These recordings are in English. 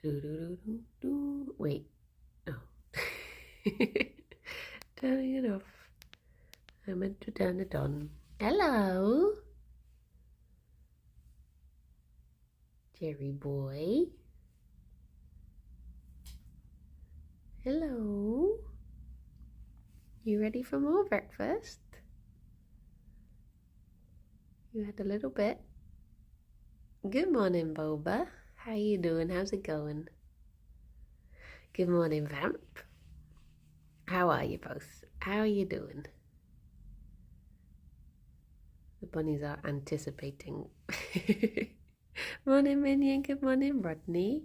Wait. Oh. Turning it off. I meant to turn it on. Hello. Gerry boy. Hello. You ready for more breakfast? You had a little bit. Good morning, Boba. How you doing? How's it going? Good morning, Vamp. How are you both? How are you doing? The bunnies are anticipating. Morning, Minion. Good morning, Rodney.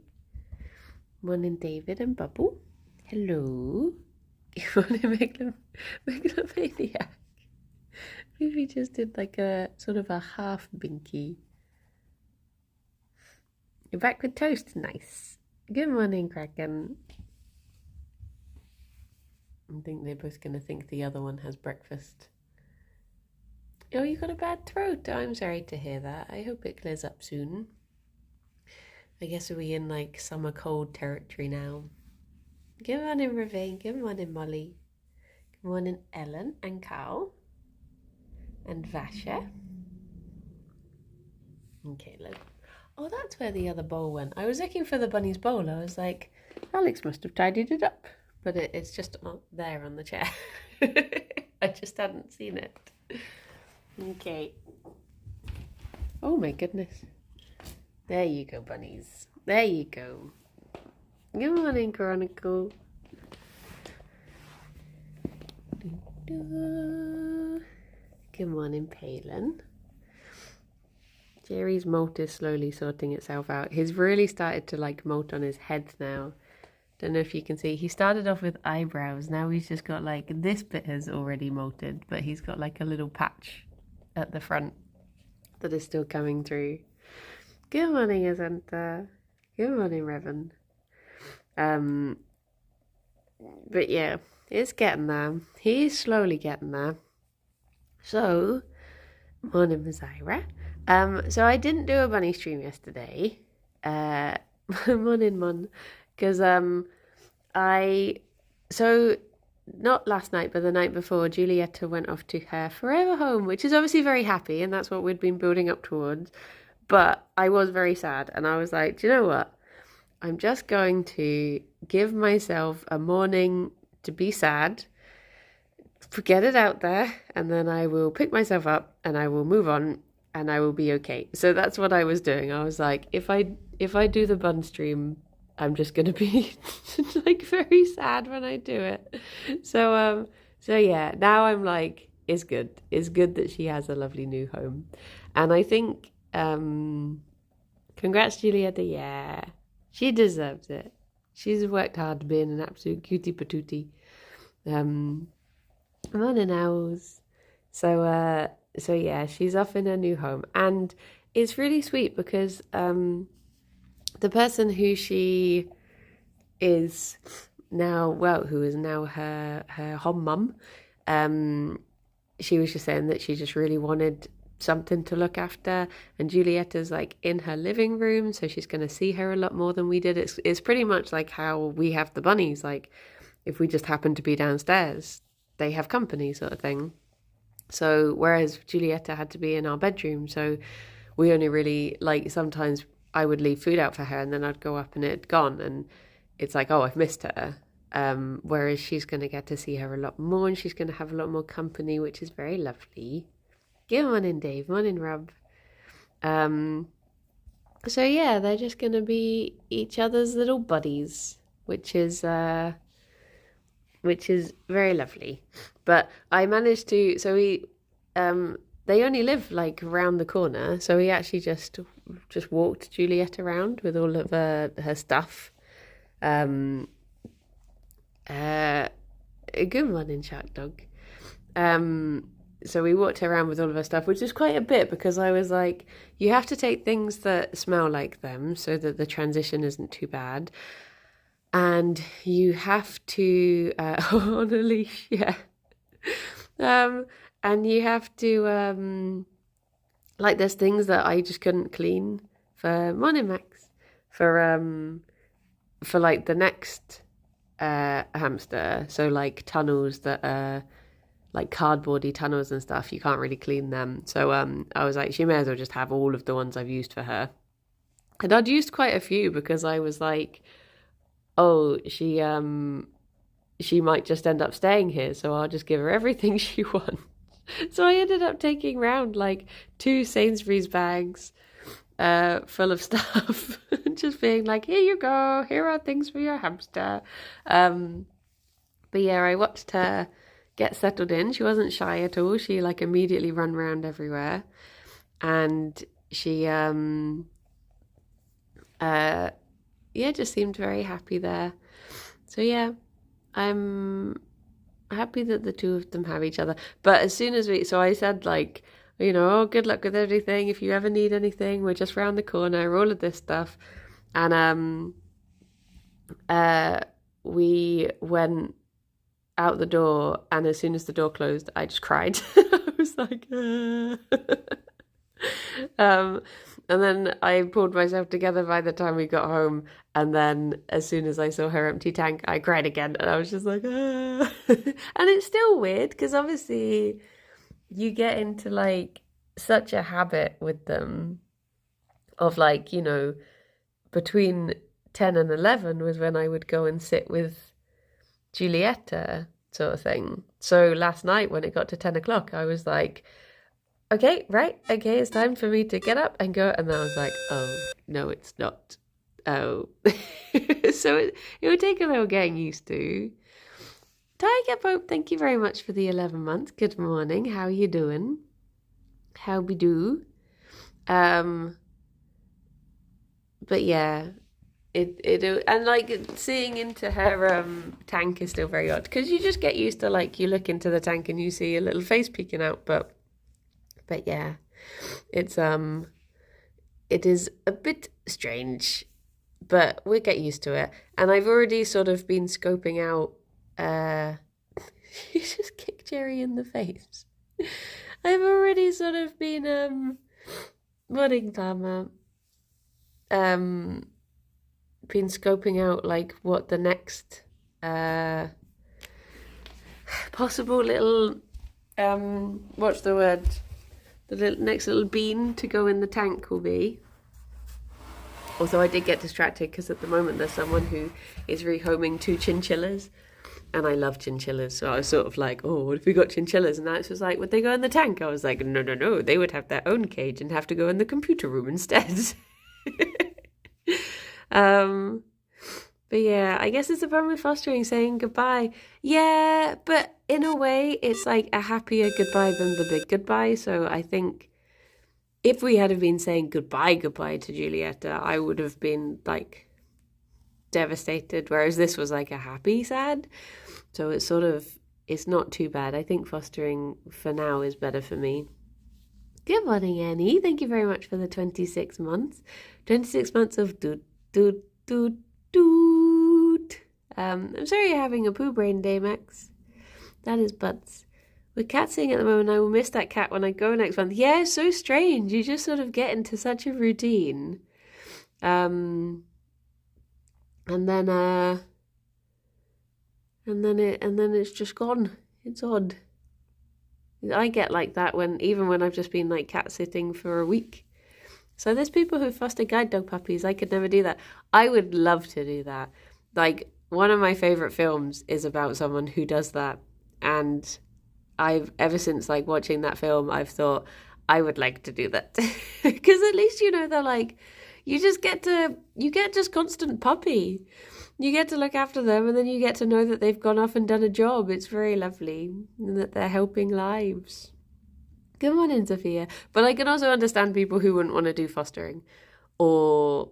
Morning, David and Bubble. Hello. Good morning, Megalomaniac. Maybe just did like a sort of a half binky. You're back with toast. Nice. Good morning, Kraken. I think they're both going to think the other one has breakfast. Oh, you got a bad throat. Oh, I'm sorry to hear that. I hope it clears up soon. I guess we're in like summer cold territory now. Good morning, Ravine. Good morning, Molly. Good morning, Ellen and Carl. And Vasha. And Caleb. Oh, that's where the other bowl went. I was looking for the bunny's bowl. I was like, Alex must have tidied it up. But it's just there on the chair. I just hadn't seen it. Okay. Oh my goodness. There you go, bunnies. There you go. Good morning, Chronicle. Good morning, Palin. Gerry's molt is slowly sorting itself out. He's really started to like molt on his head now. Don't know if you can see. He started off with eyebrows. Now he's just got like, this bit has already molted, but he's got like a little patch at the front that is still coming through. Good morning, Azanta. Good morning, Revan. But yeah, it's getting there. He's slowly getting there. So, morning, Mazaira. So I didn't do a bunny stream yesterday. Morning, Mon. Because not last night, but the night before, Julieta went off to her forever home, which is obviously very happy, and that's what we'd been building up towards. But I was very sad, and I was like, do you know what? I'm just going to give myself a morning to be sad, forget it out there, and then I will pick myself up and I will move on and I will be okay. So that's what I was doing. I was like, if I do the bun stream, I'm just gonna be like very sad when I do it. So yeah, now I'm like, it's good. It's good that she has a lovely new home. And I think congrats, Julieta. Yeah. She deserves it. She's worked hard being an absolute cutie patootie. Morning owls. So yeah, she's off in her new home. And it's really sweet because the person who she is now, well, who is now her home mum, she was just saying that she just really wanted something to look after, and Julieta's like in her living room, so she's going to see her a lot more than we did. It's pretty much like how we have the bunnies, like if we just happen to be downstairs, they have company sort of thing. So whereas Julieta had to be in our bedroom, so we only really, like, sometimes I would leave food out for her and then I'd go up and it'd gone, and it's like, oh, I've missed her. Whereas she's going to get to see her a lot more, and she's going to have a lot more company, which is very lovely. Good morning, Dave. Morning, Rob. So yeah, they're just going to be each other's little buddies, which is very lovely. But I managed to, so they only live like around the corner, so we actually just walked Juliet around with all of her stuff. Good morning, Shark Dog. So we walked around with all of her stuff, which is quite a bit, because I was like, you have to take things that smell like them so that the transition isn't too bad. And you have to, on a leash, yeah. And you have to, like, there's things that I just couldn't clean for, morning Max, for for like the next hamster, so like tunnels that are like cardboardy tunnels and stuff, you can't really clean them. So I was like, she may as well just have all of the ones I've used for her. And I'd used quite a few because I was like, oh, she might just end up staying here, so I'll just give her everything she wants. So I ended up taking round like 2 Sainsbury's bags full of stuff, just being like, here you go, here are things for your hamster. But yeah, I watched her get settled in. She wasn't shy at all. She like immediately ran around everywhere, and she yeah, just seemed very happy there. So yeah, I'm happy that the two of them have each other. But as soon as so I said like, oh, good luck with everything. If you ever need anything, we're just round the corner, all of this stuff. And we went out the door, and as soon as the door closed, I just cried. I was like, and then I pulled myself together by the time we got home, and then as soon as I saw her empty tank, I cried again, and I was just like, and it's still weird because obviously you get into like such a habit with them of like, between 10 and 11 was when I would go and sit with Giulietta sort of thing. So last night when it got to 10 o'clock, I was like, okay, it's time for me to get up and go. And then I was like, oh, no, it's not. Oh. So it would take a little getting used to. Tiger Pope, thank you very much for the 11 months. Good morning. How you doing? How be do? But yeah, it and like seeing into her tank is still very odd because you just get used to like you look into the tank and you see a little face peeking out, but yeah, it is a bit strange, but we'll get used to it. And I've already sort of been scoping out. You just kicked Gerry in the face. I've already sort of been morning, Dharma. Been scoping out like what the next possible little what's the word? The next little bean to go in the tank will be. Although I did get distracted because at the moment there's someone who is rehoming 2 chinchillas, and I love chinchillas, so I was sort of like, oh, what if we got chinchillas? And Alex was like, would they go in the tank? I was like, no, they would have their own cage and have to go in the computer room instead. But yeah, I guess it's the problem with fostering, saying goodbye. Yeah, but in a way, it's like a happier goodbye than the big goodbye. So I think if we had been saying goodbye to Giulietta, I would have been like devastated. Whereas this was like a happy sad. So it's not too bad. I think fostering for now is better for me. Good morning, Annie. Thank you very much for the 26 months. 26 months of doot. I'm sorry you're having a poo brain day, Max. That is butts. We're cat sitting at the moment. I will miss that cat when I go next month. Yeah, it's so strange. You just sort of get into such a routine. And then it's just gone. It's odd. I get like that even when I've just been like cat sitting for a week. So there's people who foster guide dog puppies. I could never do that. I would love to do that. Like, one of my favorite films is about someone who does that. And I've, ever since like watching that film, I've thought I would like to do that. Because at least, they're like, you get just constant puppy. You get to look after them, and then you get to know that they've gone off and done a job. It's very lovely, and that they're helping lives. Good morning, Sophia. But I can also understand people who wouldn't want to do fostering or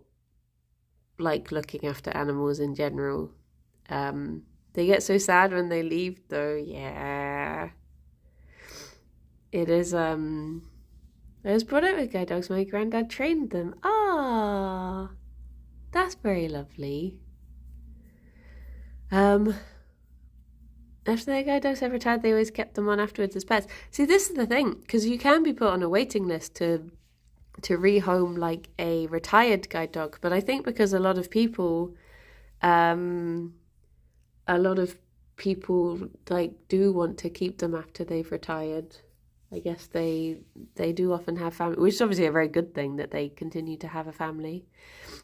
like looking after animals in general. They get so sad when they leave, though. Yeah. It is, I was brought up with guide dogs. My granddad trained them. Ah, that's very lovely. After their guide dogs have retired, they always kept them on afterwards as pets. See, this is the thing, because you can be put on a waiting list to rehome like a retired guide dog, but I think because a lot of people Um, a lot of people like do want to keep them after they've retired. I guess they do often have family, which is obviously a very good thing that they continue to have a family.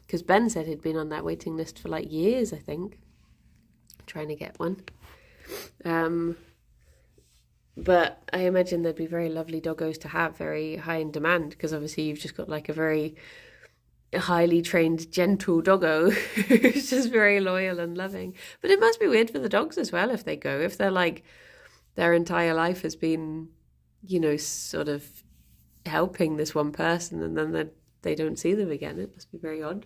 Because Ben said he'd been on that waiting list for like years, I think, trying to get one. But I imagine they'd be very lovely doggos to have, very high in demand, because obviously you've just got like a very highly trained, gentle doggo who's just very loyal and loving. But it must be weird for the dogs as well if they go, if they're like their entire life has been, sort of helping this one person and then they don't see them again. It must be very odd.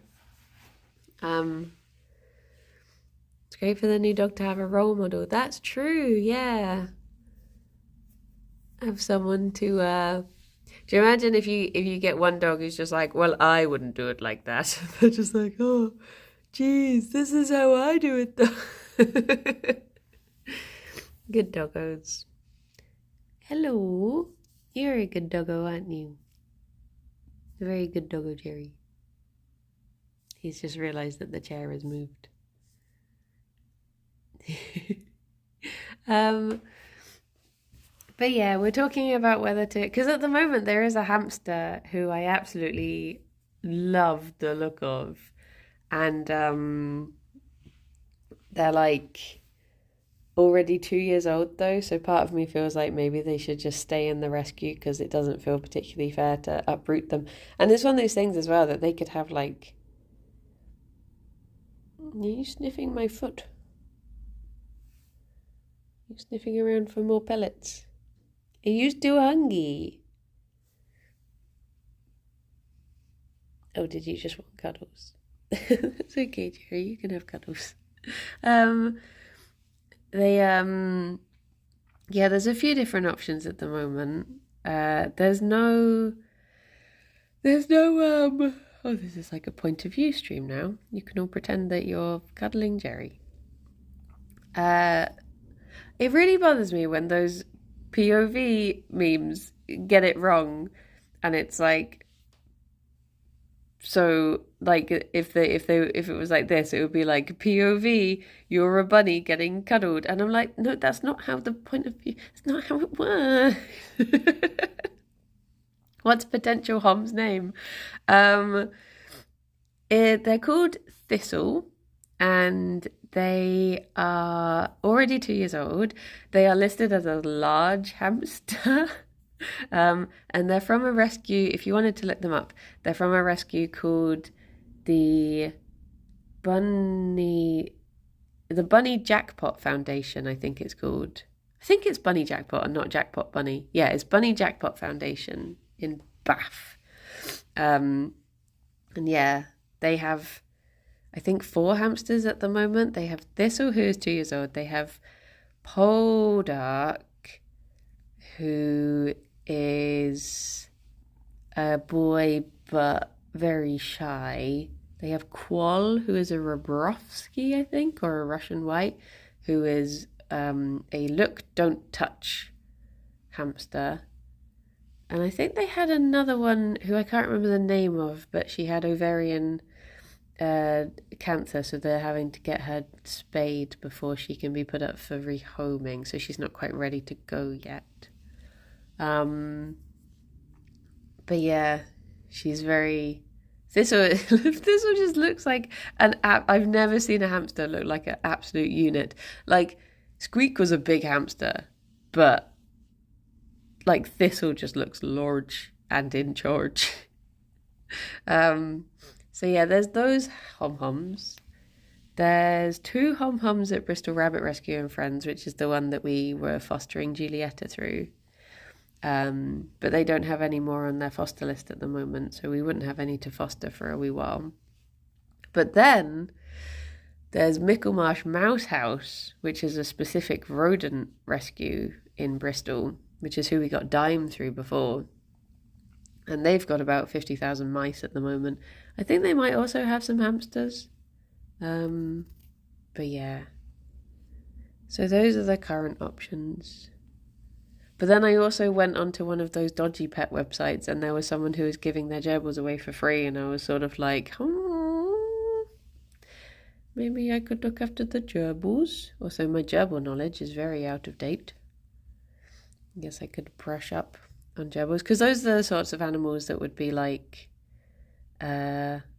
It's great for the new dog to have a role model. That's true, yeah. Have someone to do you imagine if you get one dog who's just like, well, I wouldn't do it like that. They're just like, oh, geez, this is how I do it though. Good doggos. Hello. You're a good doggo, aren't you? A very good doggo, Gerry. He's just realised that the chair has moved. But yeah, we're talking about whether to, because at the moment there is a hamster who I absolutely love the look of, and they're like already 2 years old though, so part of me feels like maybe they should just stay in the rescue because it doesn't feel particularly fair to uproot them. And it's one of those things as well that they could have like, are you sniffing my foot? You're sniffing around for more pellets. Are you still hungry? Oh, did you just want cuddles? It's okay, Gerry, you can have cuddles. Yeah, there's a few different options at the moment. There's no, oh, this is like a point of view stream now. You can all pretend that you're cuddling Gerry. It really bothers me when those POV memes get it wrong, and it's like, so like if it was like this, it would be like POV, you're a bunny getting cuddled, and I'm like, no, that's not how the point of view. It's not how it works. What's potential Hom's name? They're called Thistle, and they are already 2 years old. They are listed as a large hamster. And they're from a rescue, if you wanted to look them up, they're from a rescue called the Bunny Jackpot Foundation, I think it's called. I think it's Bunny Jackpot and not Jackpot Bunny. Yeah, it's Bunny Jackpot Foundation in Bath. And yeah, they have, I think, 4 hamsters at the moment. They have Thistle, who is 2 years old. They have Poldark, who is a boy but very shy. They have Qual, who is a Rabrovsky, I think, or a Russian White, who is a look, don't touch hamster. And I think they had another one who I can't remember the name of, but she had ovarian cancer, so they're having to get her spayed before she can be put up for rehoming, so she's not quite ready to go yet. But yeah, she's very... Thistle just looks like an app. I've never seen a hamster look like an absolute unit. Like, Squeak was a big hamster, but like Thistle just looks large and in charge. So yeah, there's those hom-homs. There's 2 hom-homs at Bristol Rabbit Rescue and Friends, which is the one that we were fostering Julietta through. But they don't have any more on their foster list at the moment, so we wouldn't have any to foster for a wee while. But then there's Micklemarsh Mouse House, which is a specific rodent rescue in Bristol, which is who we got Dime through before. And they've got about 50,000 mice at the moment. I think they might also have some hamsters. But yeah. So those are the current options. But then I also went onto one of those dodgy pet websites, and there was someone who was giving their gerbils away for free, and I was sort of like, Maybe I could look after the gerbils. Also, my gerbil knowledge is very out of date. I guess I could brush up on gerbils, because those are the sorts of animals that would be like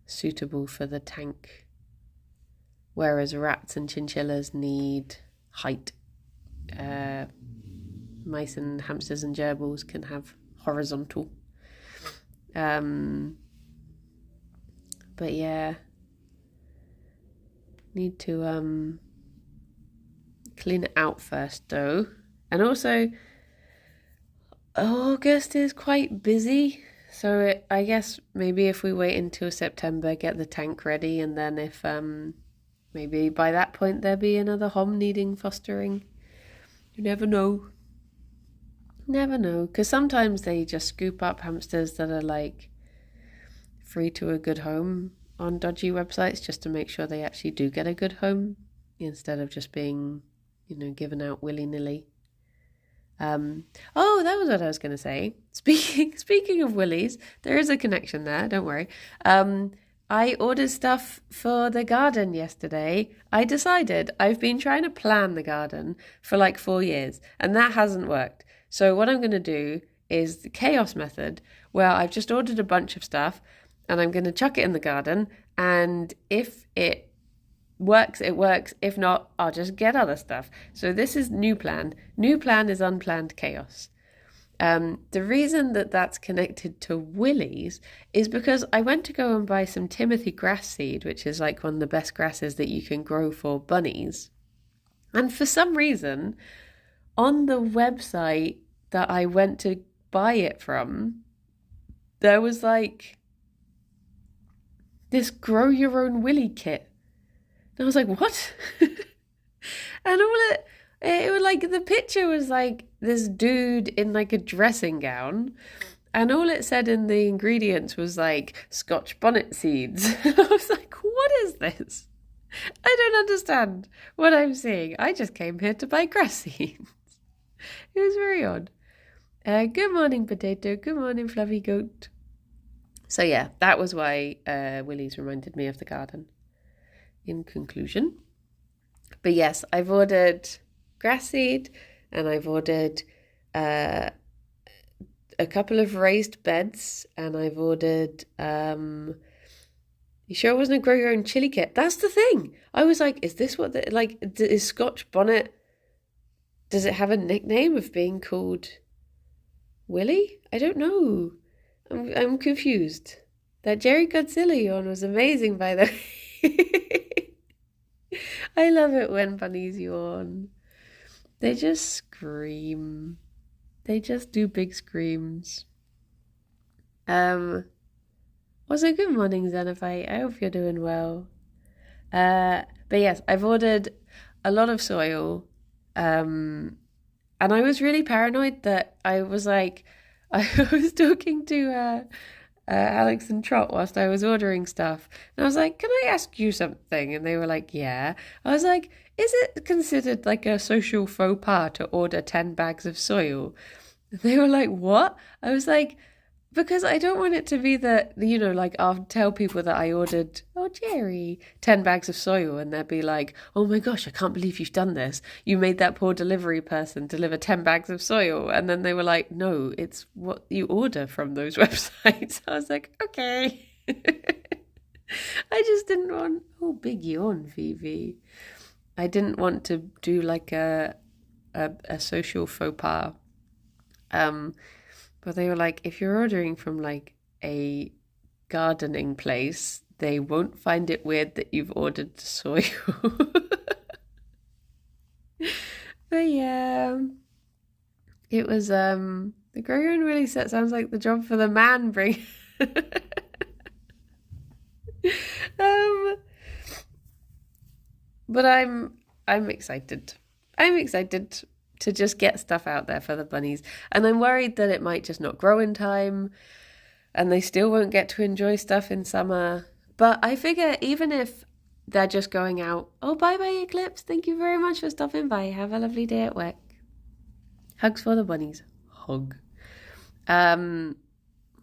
suitable for the tank, whereas rats and chinchillas need height. Mice and hamsters and gerbils can have horizontal. But yeah, need to clean it out first though. And also, August is quite busy, so I guess maybe if we wait until September, get the tank ready, and then if maybe by that point there'll be another hom needing fostering. You never know. Never know, because sometimes they just scoop up hamsters that are like free to a good home on dodgy websites just to make sure they actually do get a good home instead of just being, given out willy-nilly. That was what I was going to say. Speaking of willies, there is a connection there, don't worry. I ordered stuff for the garden yesterday. I decided I've been trying to plan the garden for like 4 years, and that hasn't worked. So what I'm going to do is the chaos method, where I've just ordered a bunch of stuff and I'm going to chuck it in the garden, and if it works, it works. If not, I'll just get other stuff. So this is new plan. New plan is unplanned chaos. The reason that that's connected to willies is because I went to go and buy some Timothy grass seed, which is like one of the best grasses that you can grow for bunnies. And for some reason, on the website that I went to buy it from, there was like this grow your own willy kit. And I was like, what? And it was like, the picture was like this dude in like a dressing gown, and all it said in the ingredients was like Scotch bonnet seeds. And I was like, what is this? I don't understand what I'm seeing. I just came here to buy grass seeds. It was very odd. Good morning, potato. Good morning, fluffy goat. So yeah, that was why willies reminded me of the garden. In conclusion. But yes, I've ordered grass seed, and I've ordered a couple of raised beds, and I've ordered you sure it wasn't a grow your own chili kit? That's the thing. I was like, is this what is Scotch bonnet, does it have a nickname of being called Willy? I don't know. I'm confused. That Gerry Godzilla yawn was amazing, by the way. I love it when bunnies yawn. They just scream. They just do big screams. Also, good morning, Xenophite. I hope you're doing well. But yes, I've ordered a lot of soil. And I was really paranoid that I was like, I was talking to Alex and Trot whilst I was ordering stuff. And I was like, can I ask you something? And they were like, yeah. I was like, is it considered like a social faux pas to order 10 bags of soil? And they were like, what? I was like, because I don't want it to be that, like I'll tell people that I ordered, Gerry, 10 bags of soil, and they'll be like, oh my gosh, I can't believe you've done this. You made that poor delivery person deliver 10 bags of soil. And then they were like, no, it's what you order from those websites. I was like, okay. I just didn't want, big yawn, Phoebe. I didn't want to do like a social faux pas. But they were like, if you're ordering from like a gardening place, they won't find it weird that you've ordered soil. But yeah, it was the grow your own willy set sounds like the job for the man bring. But I'm excited. I'm excited to just get stuff out there for the bunnies. And I'm worried that it might just not grow in time and they still won't get to enjoy stuff in summer. But I figure even if they're just going out, bye-bye, Eclipse. Thank you very much for stopping by. Have a lovely day at work. Hugs for the bunnies. Hug. What are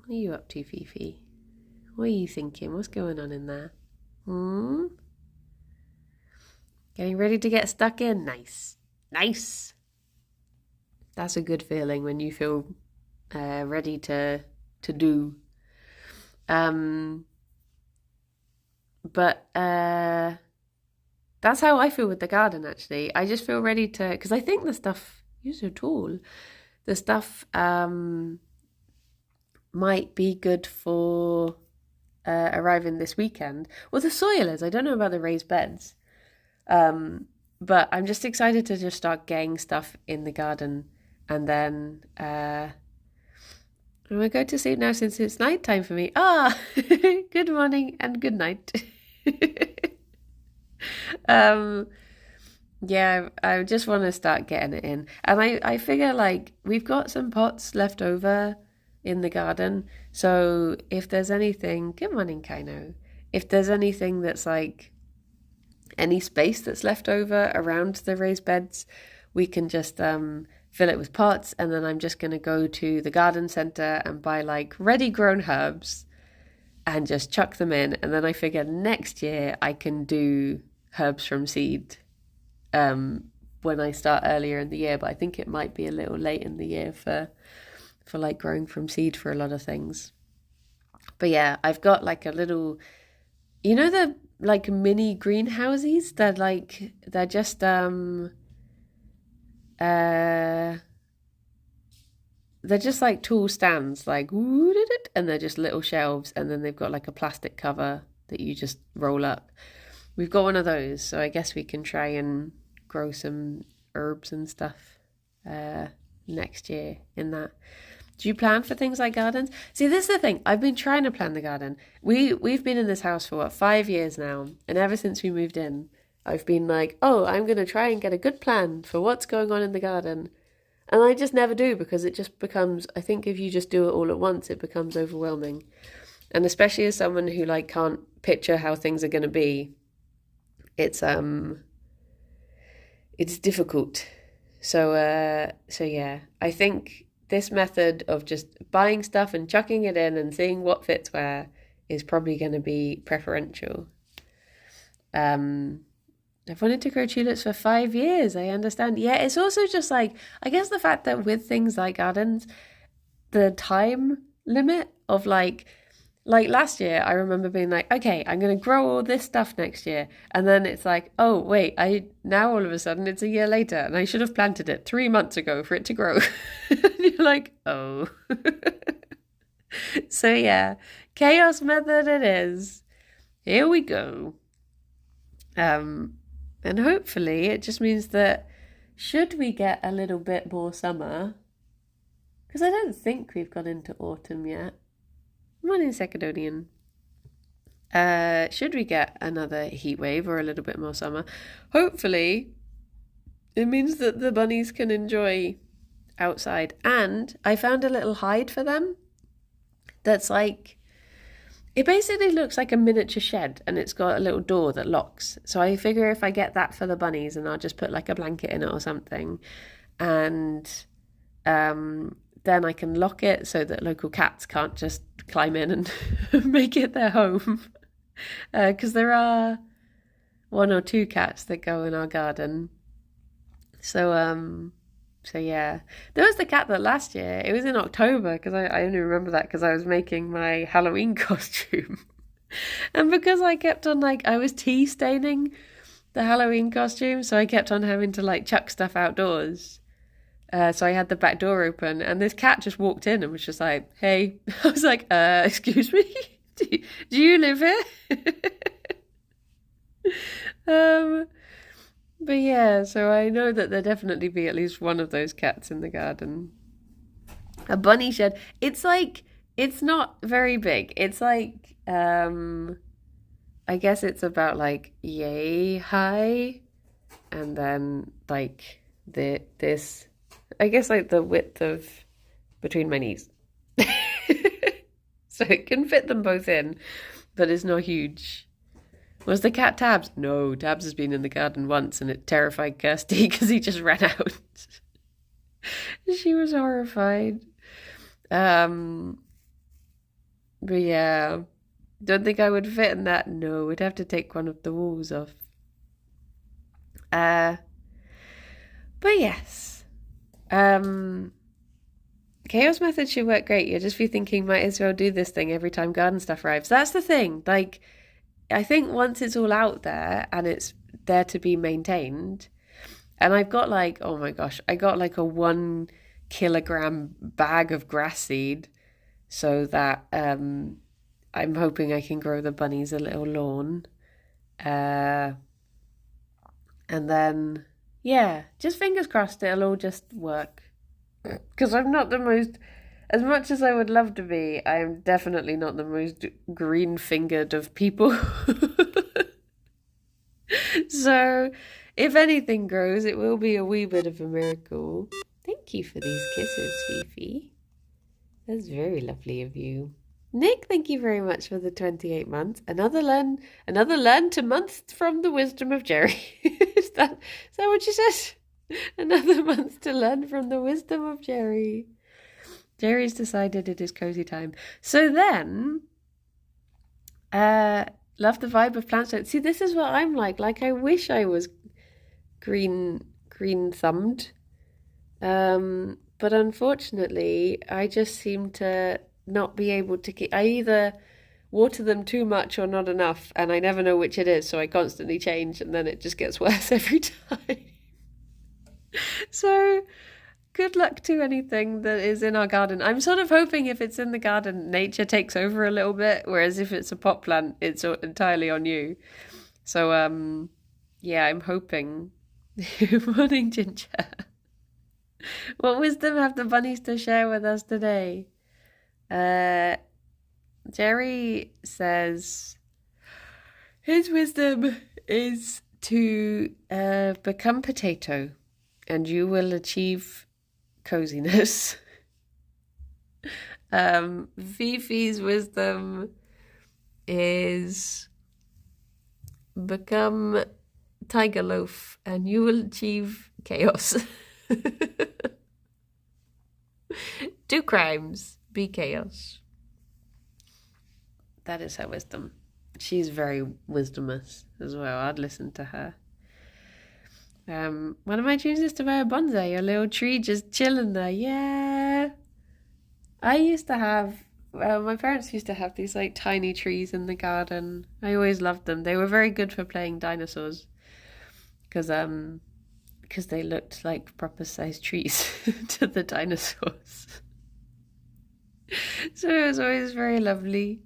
you up to, Fifi? What are you thinking? What's going on in there? Getting ready to get stuck in. Nice. Nice. That's a good feeling when you feel ready to do. Um, but that's how I feel with the garden, actually. I just feel ready to, because I think the stuff, you're so tall, the stuff might be good for arriving this weekend. Well, the soil is. I don't know about the raised beds. But I'm just excited to just start getting stuff in the garden. And then I'm going to go to sleep now since it's night time for me. Good morning and good night. Yeah, I just want to start getting it in. And I figure like we've got some pots left over in the garden. So if there's anything, good morning, Kaino. If there's anything that's like any space that's left over around the raised beds, we can just fill it with pots. And then I'm just going to go to the garden centre and buy like ready grown herbs and just chuck them in. And then I figure next year I can do herbs from seed when I start earlier in the year. But I think it might be a little late in the year for like growing from seed for a lot of things. But yeah, I've got like a little, you know, the like mini greenhouses. They're just they're just like tall stands, like, and they're just little shelves, and then they've got like a plastic cover that you just roll up. We've got one of those, so I guess we can try and grow some herbs and stuff next year in that. Do you plan for things like gardens? See, this is the thing. I've been trying to plan the garden. We've been in this house for, 5 years now? And ever since we moved in, I've been like, oh, I'm going to try and get a good plan for what's going on in the garden. And I just never do, because it just becomes, I think if you just do it all at once, it becomes overwhelming. And especially as someone who like can't picture how things are going to be, it's difficult. So yeah, I think this method of just buying stuff and chucking it in and seeing what fits where is probably going to be preferential. I've wanted to grow tulips for 5 years, I understand. Yeah, it's also just like, I guess the fact that with things like gardens, the time limit of like last year, I remember being like, okay, I'm going to grow all this stuff next year. And then it's like, oh, wait, now all of a sudden it's a year later and I should have planted it 3 months ago for it to grow. And you're like, oh. So yeah, chaos method it is. Here we go. And hopefully it just means that should we get a little bit more summer, because I don't think we've got into autumn yet. Morning, Secadonian. Should we get another heat wave or a little bit more summer, hopefully it means that the bunnies can enjoy outside. And I found a little hide for them that's like, it basically looks like a miniature shed, and it's got a little door that locks. So I figure if I get that for the bunnies, and I'll just put like a blanket in it or something, and then I can lock it so that local cats can't just climb in and make it their home. Because there are 1 or 2 cats that go in our garden. So yeah, there was the cat that last year, it was in October, because I only remember that because I was making my Halloween costume. And because I kept on like, I was tea staining the Halloween costume, so I kept on having to like chuck stuff outdoors. So I had the back door open, and this cat just walked in and was just like, hey. I was like, excuse me? Do you live here? But yeah, so I know that there'll definitely be at least one of those cats in the garden. A bunny shed. It's like, it's not very big. It's like, I guess it's about like yay high. And then like this, I guess like the width of between my knees. So it can fit them both in, but it's not huge. Was the cat Tabs? No, Tabs has been in the garden once and it terrified Kirsty because he just ran out. She was horrified. But yeah, don't think I would fit in that. No, we'd have to take one of the walls off. Uh, but yes, chaos method should work great. You'll just be thinking, might as well do this thing every time garden stuff arrives. That's the thing. Like, I think once it's all out there and it's there to be maintained, and I've got like, oh my gosh, I got like a 1 kilogram bag of grass seed so that I'm hoping I can grow the bunnies a little lawn. And then, yeah, just fingers crossed it'll all just work. Because I'm not the most, as much as I would love to be, I am definitely not the most green-fingered of people. So, if anything grows, it will be a wee bit of a miracle. Thank you for these kisses, Fifi. That's very lovely of you. Nick, thank you very much for the 28 months. Another learn to month from the wisdom of Gerry. Is that what you said? Another month to learn from the wisdom of Gerry. Gerry's decided it is cozy time. So then, love the vibe of plants. See, this is what I'm like. Like, I wish I was green thumbed. But unfortunately, I just seem to not be able to keep. I either water them too much or not enough, and I never know which it is, so I constantly change, and then it just gets worse every time. So, good luck to anything that is in our garden. I'm sort of hoping if it's in the garden, nature takes over a little bit, whereas if it's a pot plant, it's entirely on you. So, yeah, I'm hoping. Morning, Ginger. What wisdom have the bunnies to share with us today? Gerry says his wisdom is to become potato and you will achieve coziness. Fifi's wisdom is become tiger loaf and you will achieve chaos. Do crimes, be chaos. That is her wisdom. She's very wisdomous as well. I'd listen to her. One of my dreams is to buy a bonsai, a little tree just chilling there. Yeah. I used to have, my parents used to have these like tiny trees in the garden. I always loved them. They were very good for playing dinosaurs because they looked like proper sized trees to the dinosaurs. So it was always very lovely.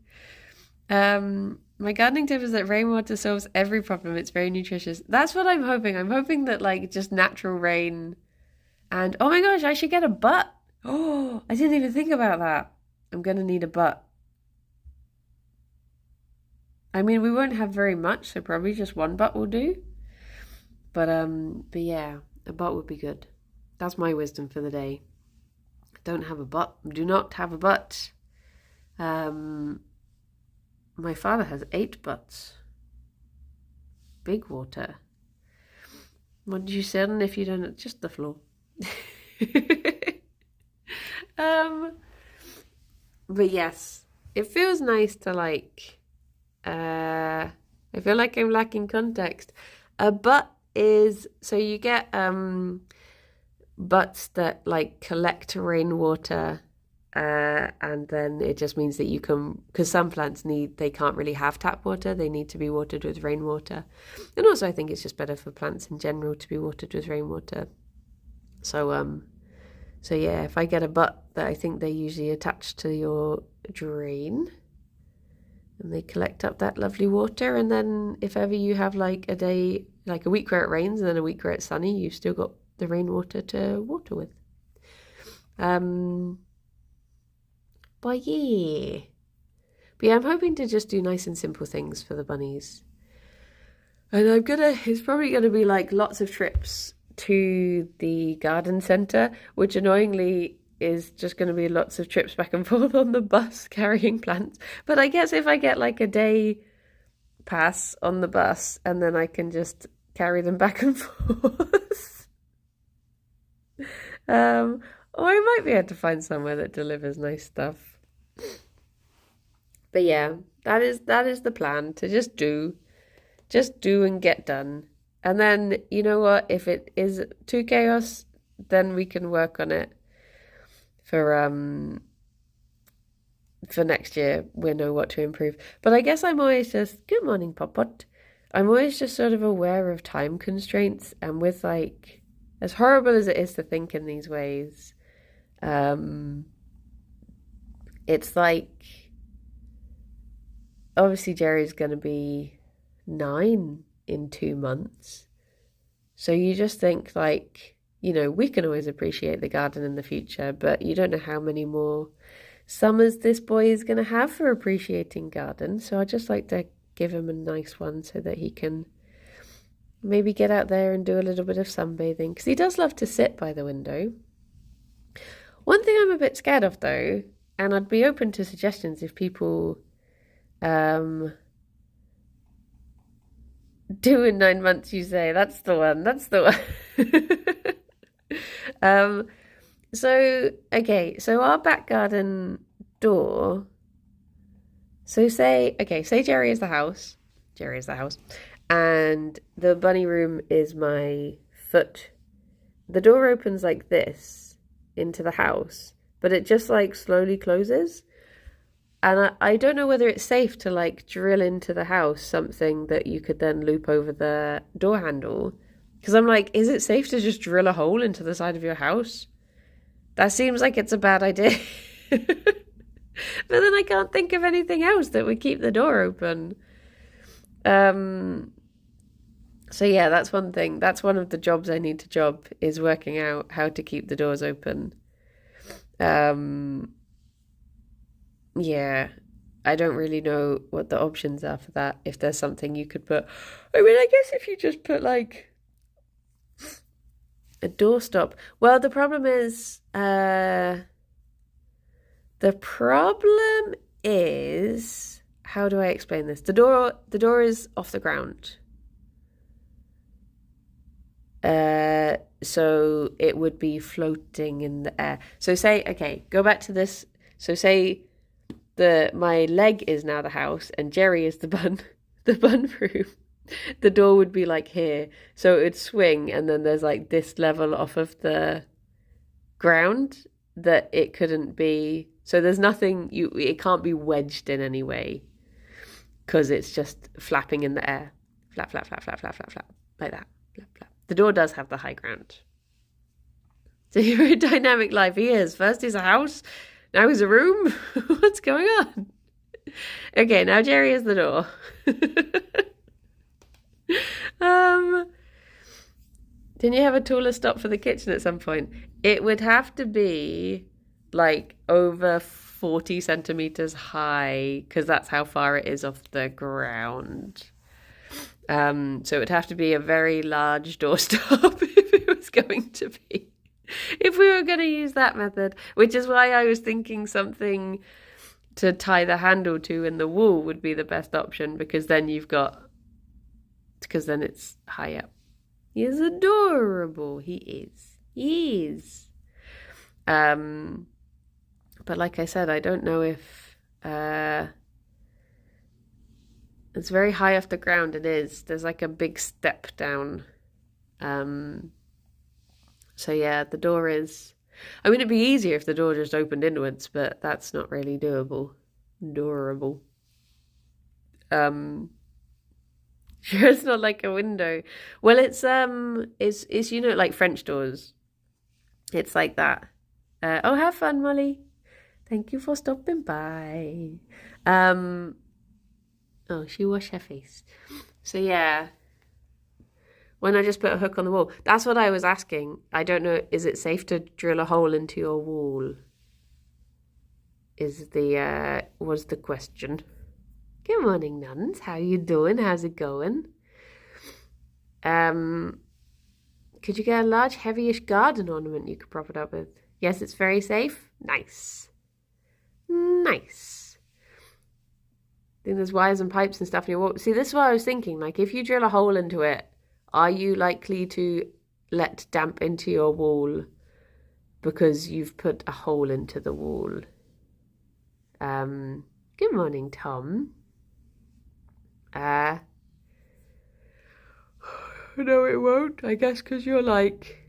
My gardening tip is that rainwater solves every problem. It's very nutritious. That's what I'm hoping. I'm hoping that like just natural rain and oh my gosh, I should get a butt. Oh, I didn't even think about that. I'm going to need a butt. I mean, we won't have very much, so probably just one butt will do. But yeah, a butt would be good. That's my wisdom for the day. Don't have a butt. Do not have a butt. My father has 8 butts. Big water. What did you say? And if you don't, just the floor. But yes, it feels nice to like. I feel like I'm lacking context. A butt is so you get butts that like collect rainwater. And then it just means that you can, because some plants they can't really have tap water, they need to be watered with rainwater. And also I think it's just better for plants in general to be watered with rainwater. So yeah, if I get a butt that I think they usually attach to your drain and they collect up that lovely water, and then if ever you have like a day, like a week where it rains and then a week where it's sunny, you've still got the rainwater to water with. But yeah, I'm hoping to just do nice and simple things for the bunnies. And it's probably gonna be like lots of trips to the garden centre, which annoyingly is just gonna be lots of trips back and forth on the bus carrying plants. But I guess if I get like a day pass on the bus and then I can just carry them back and forth. Or I might be able to find somewhere that delivers nice stuff. But yeah, that is the plan, to just do and get done. And then, you know what? If it is too chaos, then we can work on it for next year. We know what to improve. But I guess I'm always just, good morning, Poppot. I'm always just sort of aware of time constraints, and with like, as horrible as it is to think in these ways, it's like, obviously Gerry's going to be 9 in 2 months. So you just think like, you know, we can always appreciate the garden in the future, but you don't know how many more summers this boy is going to have for appreciating garden. So I just like to give him a nice one so that he can maybe get out there and do a little bit of sunbathing, because he does love to sit by the window. One thing I'm a bit scared of though, and I'd be open to suggestions if people do in 9 months, you say, that's the one. So our back garden door, say Gerry is the house, and the bunny room is my foot. The door opens like this into the house, but it just like slowly closes. And I don't know whether it's safe to like drill into the house something that you could then loop over the door handle. Because I'm like, is it safe to just drill a hole into the side of your house? That seems like it's a bad idea. But then I can't think of anything else that would keep the door open. So yeah, that's one thing. That's one of the jobs I need to job, is working out how to keep the doors open. Yeah, I don't really know what the options are for that. If there's something you could put, I mean, I guess if you just put like a doorstop. Well, the problem is, how do I explain this? The door is off the ground. So it would be floating in the air. So go back to this. So say my leg is now the house and Gerry is the bun room. The door would be like here. So it would swing, and then there's like this level off of the ground that it couldn't be. So there's nothing, it can't be wedged in any way, because it's just flapping in the air. Flap, flap, flap, flap, flap, flap, flap. Like that. Flap, flap. The door does have the high ground. It's a very dynamic life he is. First he's a house, now he's a room. What's going on? Okay, now Gerry is the door. Didn't you have a taller stop for the kitchen at some point? It would have to be like over 40 centimeters high, because that's how far it is off the ground. So it would have to be a very large doorstop if it was going to be. If we were going to use that method, which is why I was thinking something to tie the handle to in the wall would be the best option, because then it's high up. He is adorable. He is. But like I said, I don't know if it's very high off the ground. It is. There's like a big step down. So yeah, the door is, I mean, it'd be easier if the door just opened inwards, but that's not really doable. Durable. Sure, it's not like a window. Well, it's you know, like French doors. It's like that. Oh, have fun, Molly. Thank you for stopping by. Oh, she washed her face. So yeah, when I just put a hook on the wall, that's what I was asking. I don't know, is it safe to drill a hole into your wall? Was the question. Good morning, nuns. How you doing? How's it going? Could you get a large, heavyish garden ornament you could prop it up with? Yes, it's very safe. Nice. I think there's wires and pipes and stuff in your wall. See, this is what I was thinking. Like, if you drill a hole into it, are you likely to let damp into your wall because you've put a hole into the wall? Good morning, Tom. No, it won't. I guess because you're like...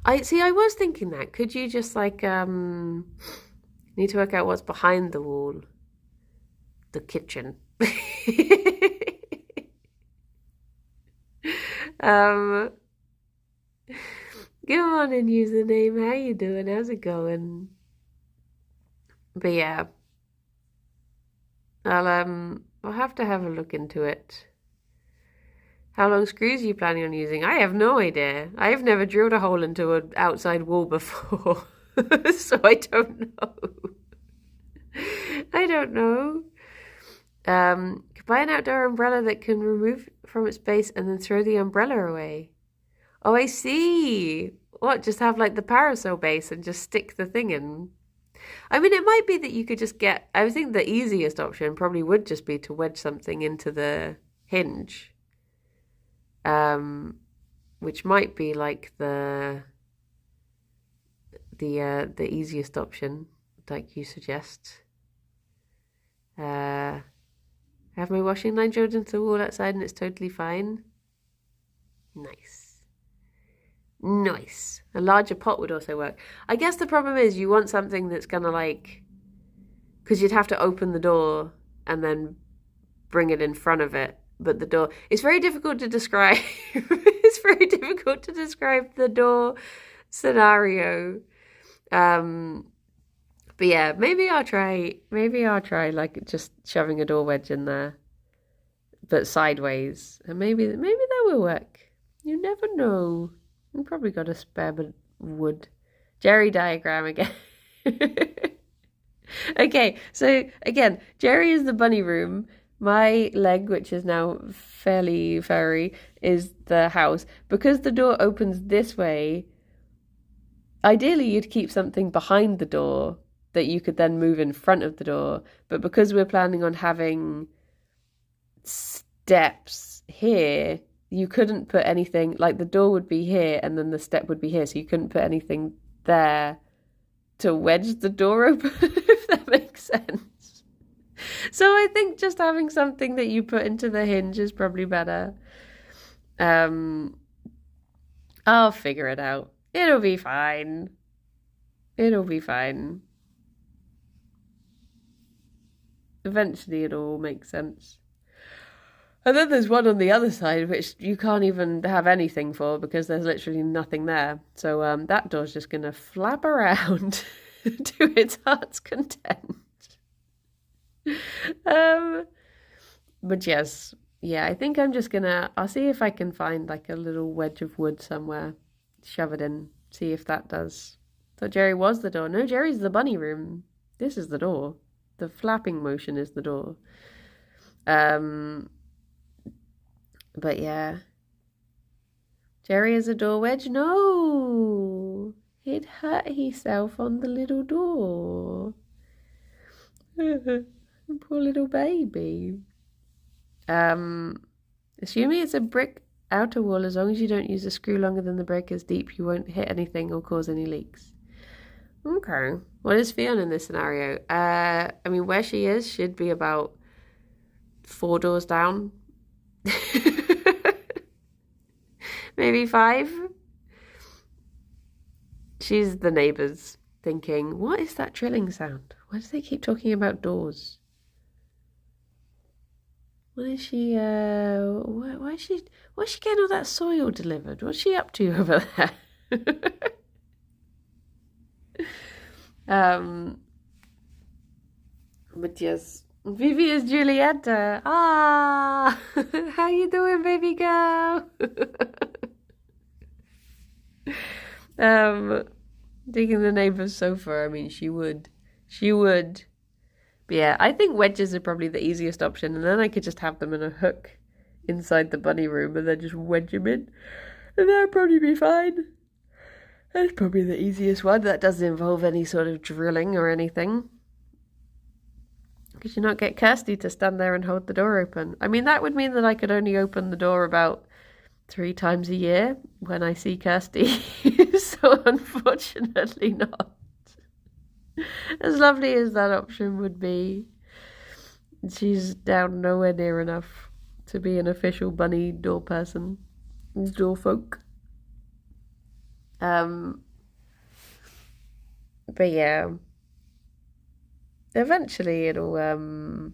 I was thinking that. Could you just like, need to work out what's behind the wall? The kitchen. um, Come on and use the name. How you doing? How's it going? But yeah, I'll have to have a look into it. How long screws are you planning on using? I have no idea. I have never drilled a hole into an outside wall before, so I don't know. I don't know. Could buy an outdoor umbrella that can remove from its base and then throw the umbrella away. Oh, I see. What, just have like the parasol base and just stick the thing in? I mean, it might be that you could just get... I think the easiest option probably would just be to wedge something into the hinge. Which might be like the easiest option, like you suggest. I have my washing line drilled into the wall outside and it's totally fine. Nice. Nice. A larger pot would also work. I guess the problem is you want something that's gonna like... Because you'd have to open the door and then bring it in front of it. But the door... It's very difficult to describe. It's very difficult to describe the door scenario. But yeah, maybe I'll try like just shoving a door wedge in there, but sideways, and maybe that will work. You never know. You probably got a spare bit of wood. Gerry diagram again. Okay, so again, Gerry is the bunny room. My leg, which is now fairly furry, is the house. Because the door opens this way, ideally you'd keep something behind the door that you could then move in front of the door. But because we're planning on having steps here, you couldn't put anything, like the door would be here and then the step would be here. So you couldn't put anything there to wedge the door open, if that makes sense. So I think just having something that you put into the hinge is probably better. I'll figure it out. It'll be fine. It'll be fine. Eventually it'll all make sense. And then there's one on the other side which you can't even have anything for because there's literally nothing there. So that door's just going to flap around to its heart's content. But yes, yeah, I think I'm just gonna... I'll see if I can find like a little wedge of wood somewhere, shove it in, see if that does. Thought Gerry was the door. No, Gerry's the bunny room. This is the door. The flapping motion is the door. But yeah. Gerry is a door wedge? No! He'd hurt himself on the little door. Poor little baby. Assuming it's a brick outer wall, as long as you don't use a screw longer than the break is deep, you won't hit anything or cause any leaks. Okay. What is Ffion in this scenario? I mean, where she is should be about 4 doors down. Maybe 5. She's the neighbours thinking, what is that drilling sound? Why do they keep talking about doors? What is she, why is she getting all that soil delivered? What's she up to over there? But yes, Vivi is Julieta. Ah, how you doing, baby girl? Digging the neighbour's sofa. I mean, she would. But yeah, I think wedges are probably the easiest option, and then I could just have them in a hook inside the bunny room and then just wedge them in, and that'd probably be fine. That's probably the easiest one. That doesn't involve any sort of drilling or anything. Could you not get Kirsty to stand there and hold the door open? I mean, that would mean that I could only open the door about 3 times a year when I see Kirsty. So unfortunately not. As lovely as that option would be, she's down nowhere near enough to be an official bunny door person. Norfolk. But yeah, eventually it'll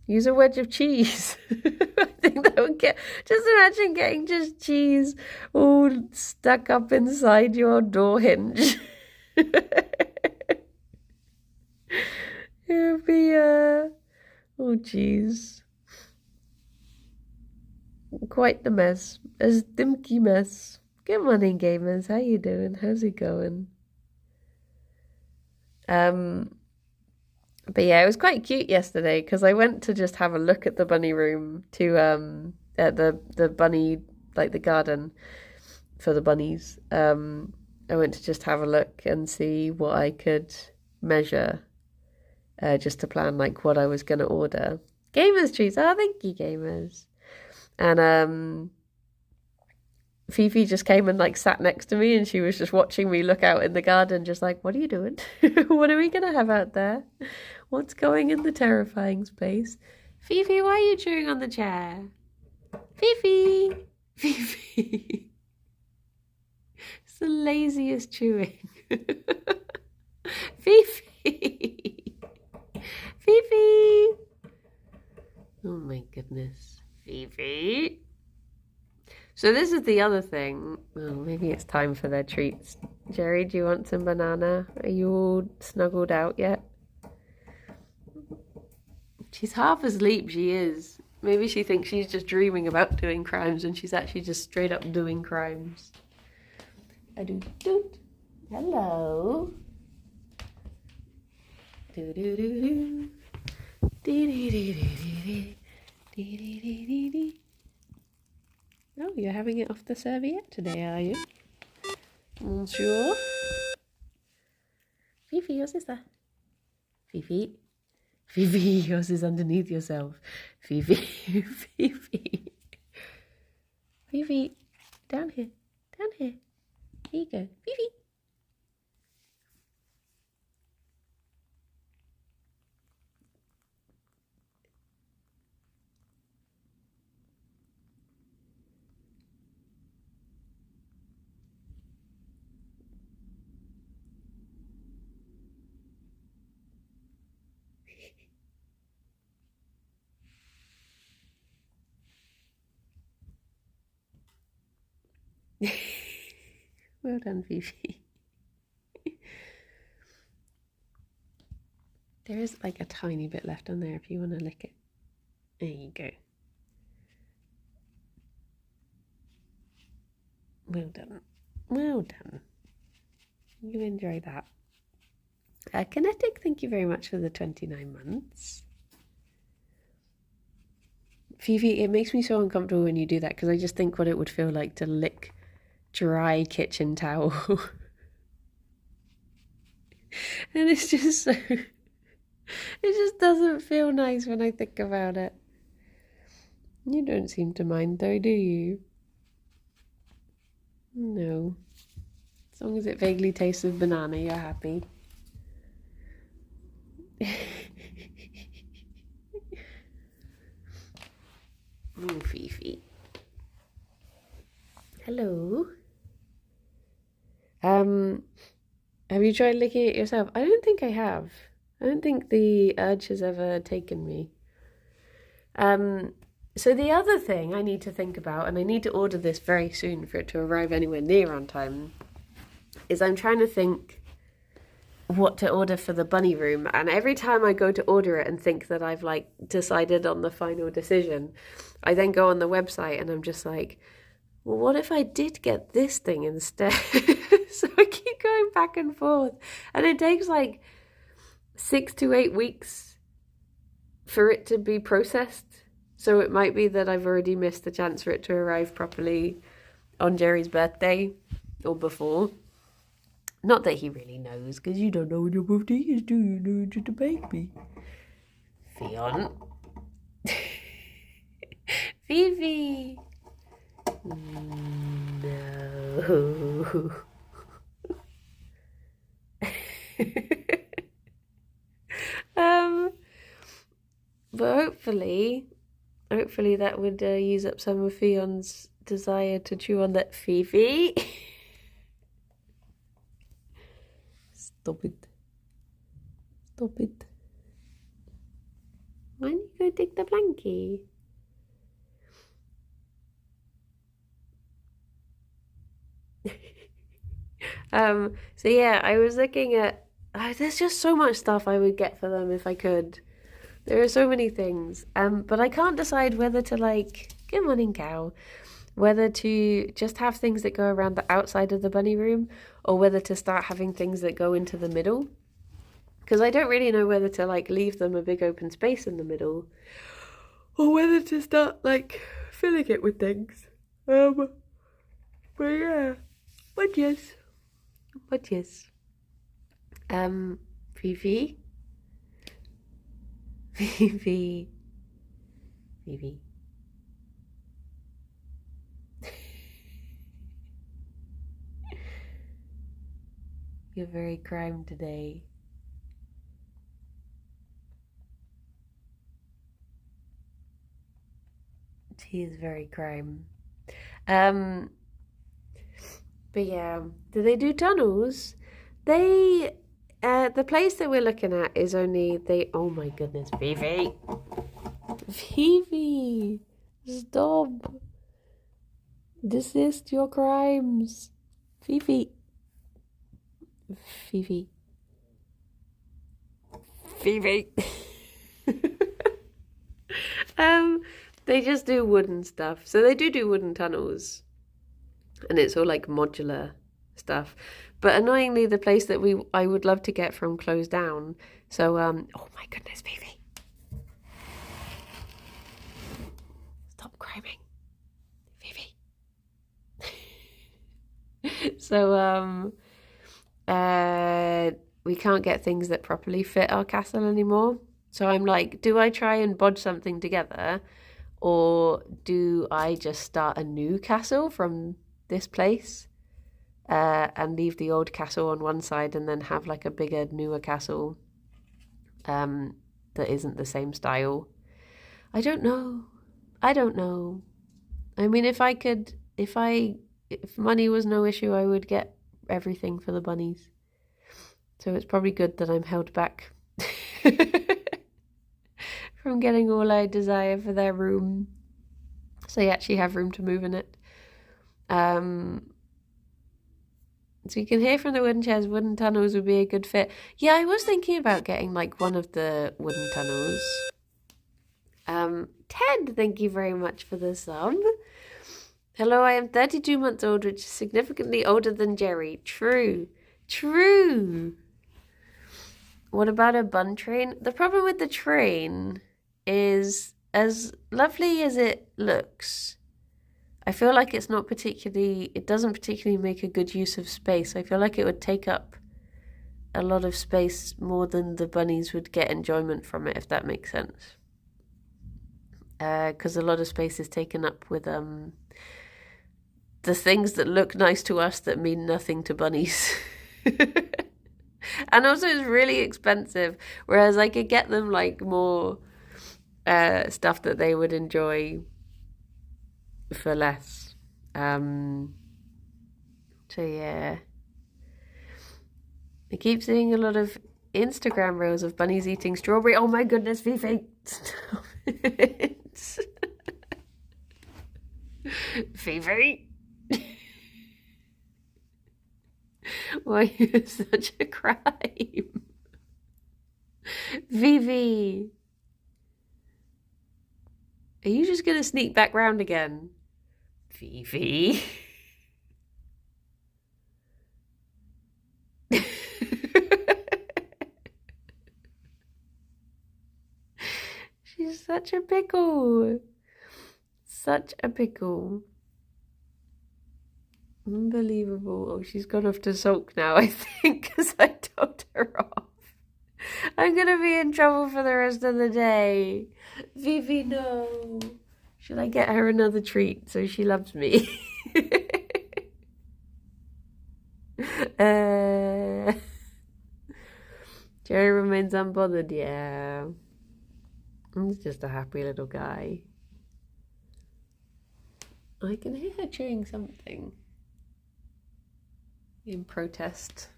use a wedge of cheese. I think that would get. Just imagine getting just cheese all stuck up inside your door hinge. It would be oh jeez, quite the mess. A stinky mess. Good morning, gamers. How you doing? How's it going? But yeah, it was quite cute yesterday because I went to just have a look at the bunny room to at the bunny, like the garden for the bunnies. I went to just have a look and see what I could measure, just to plan like what I was gonna order. Gamers treats. Oh, thank you, gamers. And Fifi just came and like sat next to me and she was just watching me look out in the garden, just like, what are you doing? What are we gonna have out there? What's going in the terrifying space? Fifi, why are you chewing on the chair? Fifi! Fifi! It's the laziest chewing. Fifi! Fifi! Oh my goodness. Fifi! So this is the other thing. Oh, maybe it's time for their treats. Gerry, do you want some banana? Are you all snuggled out yet? She's half asleep, she is. Maybe she thinks she's just dreaming about doing crimes and she's actually just straight up doing crimes. A-do-do-do. Hello. Do-do-do-do. Dee-dee-dee-dee-dee-dee. Dee-dee-dee-dee-dee. Oh, you're having it off the serviette today, are you? Monsieur? Fifi, your sister. Fifi. Fifi, yours is underneath yourself. Fifi. Fifi. Fifi. Down here. Down here. Here you go. Fifi. Well done, Fifi. There is like a tiny bit left on there if you want to lick it. There you go. Well done. Well done. You enjoy that. Kinetic, thank you very much for the 29 months. Fifi, it makes me so uncomfortable when you do that because I just think what it would feel like to lick dry kitchen towel. And it's just so... It just doesn't feel nice when I think about it. You don't seem to mind though, do you? No. As long as it vaguely tastes of banana, you're happy. Oh, Fifi. Hello. Have you tried licking it yourself? I don't think I have. I don't think the urge has ever taken me. So the other thing I need to think about, and I need to order this very soon for it to arrive anywhere near on time, is I'm trying to think what to order for the bunny room, and every time I go to order it and think that I've like decided on the final decision, I then go on the website and I'm just like, well, what if I did get this thing instead? So I keep going back and forth, and it takes like 6 to 8 weeks for it to be processed. So it might be that I've already missed the chance for it to arrive properly on Gerry's birthday or before. Not that he really knows, because you don't know when your birthday is, do you? No, just a baby. Ffion. Fifi. No. But hopefully that would use up some of Fion's desire to chew on that. Fifi. Stop it. Stop it. Why don't you go take the blankie? So yeah, I was looking at there's just so much stuff I would get for them if I could. There are so many things. But I can't decide whether to like, good morning cow, whether to just have things that go around the outside of the bunny room or whether to start having things that go into the middle. Because I don't really know whether to like leave them a big open space in the middle or whether to start like filling it with things. But yeah. But yes. Fifi. Fifi. You're very crime today. He is very crime. But yeah, do they do tunnels? They, the place that we're looking at is only oh my goodness, Fifi. Fifi, stop. Desist your crimes. Fifi. They just do wooden stuff. So they do wooden tunnels. And it's all like modular stuff. But annoyingly, the place that I would love to get from closed down. So, oh my goodness, Fifi. Stop criming. Fifi. So, we can't get things that properly fit our castle anymore. So I'm like, do I try and bodge something together? Or do I just start a new castle from this place and leave the old castle on one side and then have like a bigger, newer castle that isn't the same style? I don't know. I mean, if money was no issue, I would get everything for the bunnies. So it's probably good that I'm held back from getting all I desire for their room. So they actually have room to move in it. So you can hear from the wooden chairs, wooden tunnels would be a good fit. Yeah, I was thinking about getting like one of the wooden tunnels. Ted, thank you very much for the sub. Hello, I am 32 months old, which is significantly older than Gerry. True. What about a bun train? The problem with the train is, as lovely as it looks, I feel like it doesn't particularly make a good use of space. I feel like it would take up a lot of space more than the bunnies would get enjoyment from it, if that makes sense. Because a lot of space is taken up with the things that look nice to us that mean nothing to bunnies. And also it's really expensive, whereas I could get them like more stuff that they would enjoy for less. So yeah, I keep seeing a lot of Instagram reels of bunnies eating strawberry. Oh my goodness, Fifi, stop it. Fifi. Why are you such a crime? Vivi. Are you just going to sneak back round again? Vivi. She's such a pickle. Such a pickle. Unbelievable. Oh, she's gone off to sulk now, I think, because I told her off. I'm going to be in trouble for the rest of the day. Vivi, no. Should I get her another treat so she loves me? Gerry remains unbothered, yeah. He's just a happy little guy. I can hear her chewing something in protest.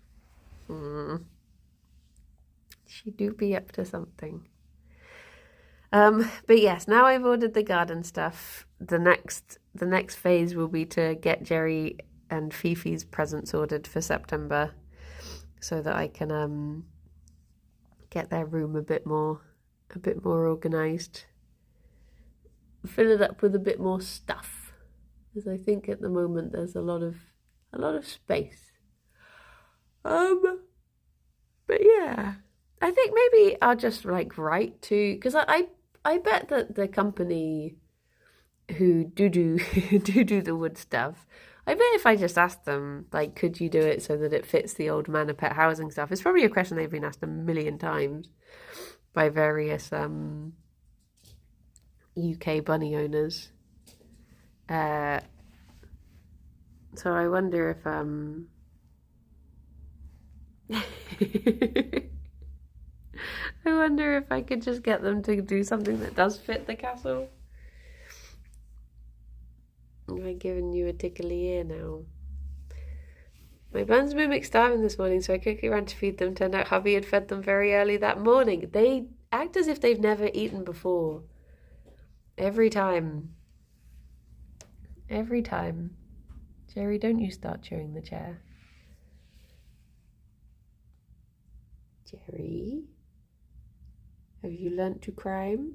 She do be up to something. But yes, now I've ordered the garden stuff. The next phase will be to get Gerry and Fifi's presents ordered for September, so that I can get their room a bit more organised. Fill it up with a bit more stuff, because I think at the moment there's a lot of space. But yeah, I think maybe I'll just write to, because I bet that the company who do the wood stuff, I bet if I just asked them, could you do it so that it fits the old Manor Pet housing stuff? It's probably a question they've been asked a million times by various UK bunny owners. So I wonder if I wonder if I could just get them to do something that does fit the castle. Am I giving you a tickly ear now? My buns mimicked starving this morning, so I quickly ran to feed them. Turned out hubby had fed them very early that morning. They act as if they've never eaten before. Every time. Gerry, don't you start chewing the chair. Gerry, have you learnt to crime?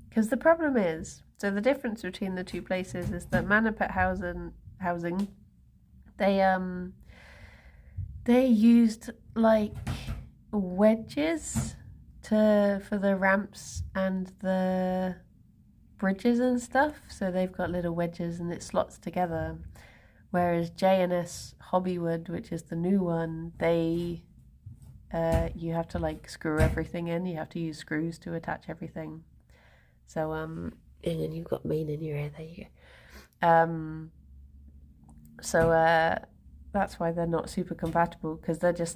Because the problem is, so the difference between the two places is that Manor Pet housing, they used wedges for the ramps and the bridges and stuff, so they've got little wedges and it slots together. Whereas J&S Hobbywood, which is the new one, they you have to screw everything in. You have to use screws to attach everything. So and then you've got Maine in your ear. There you go. So that's why they're not super compatible, because they're just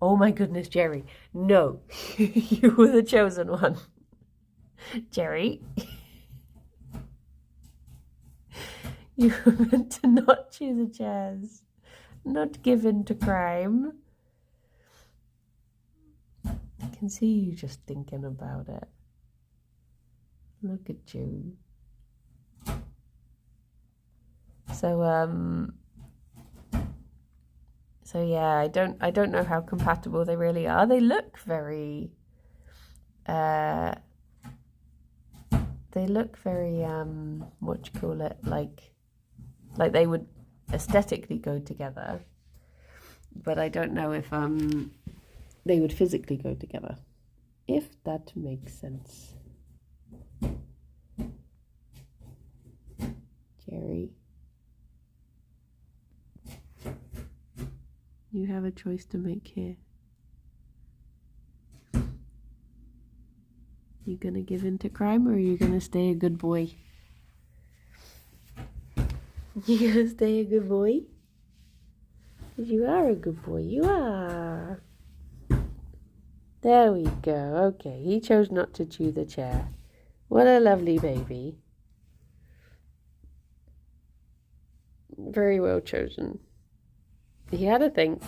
oh my goodness, Gerry, no, you were the chosen one. Gerry, you were meant to not choose the chairs, not give in to crime. I can see you just thinking about it. Look at you. So yeah, I don't know how compatible they really are. They look very what do you call it, like they would aesthetically go together, but I don't know if they would physically go together, if that makes sense. Gerry, you have a choice to make here. You gonna give in to crime, or are you gonna stay a good boy? You gonna stay a good boy? You are a good boy, you are. There we go. Okay, he chose not to chew the chair. What a lovely baby. Very well chosen. He had to think.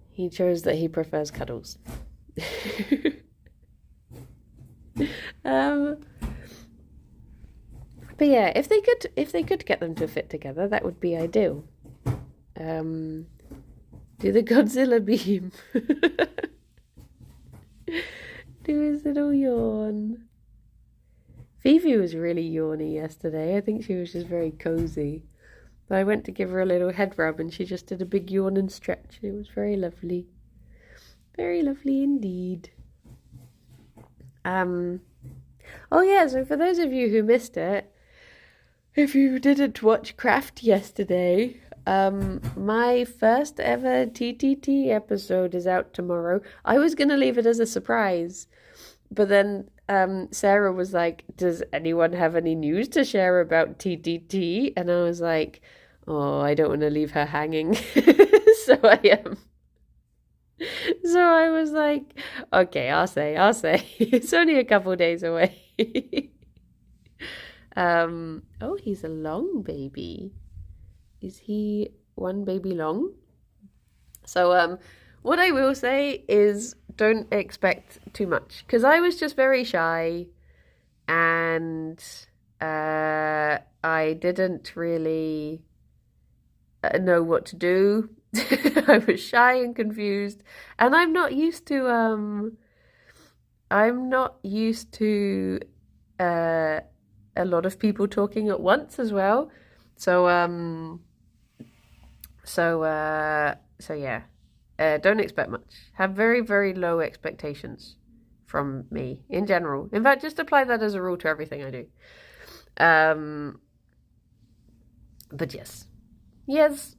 He chose that he prefers cuddles. But yeah, if they could get them to fit together, that would be ideal. Do the Godzilla beam. Do his little yawn. Fifi was really yawny yesterday. I think she was just very cozy. But I went to give her a little head rub and she just did a big yawn and stretch. It was very lovely. Very lovely indeed. Oh yeah, so for those of you who missed it, if you didn't watch Craft yesterday, my first ever TTT episode is out tomorrow. I was going to leave it as a surprise, but then Sarah was like, does anyone have any news to share about TTT? And I was like, oh, I don't want to leave her hanging. So I am. So I was like, okay, I'll say. It's only a couple days away. Oh, he's a long baby. Is he one baby long? So, what I will say is don't expect too much because I was just very shy and I didn't really know what to do. I was shy and confused, and I'm not used to a lot of people talking at once as well. So so yeah. Don't expect much. Have very, very low expectations from me in general. In fact, just apply that as a rule to everything I do. But yes. Yes.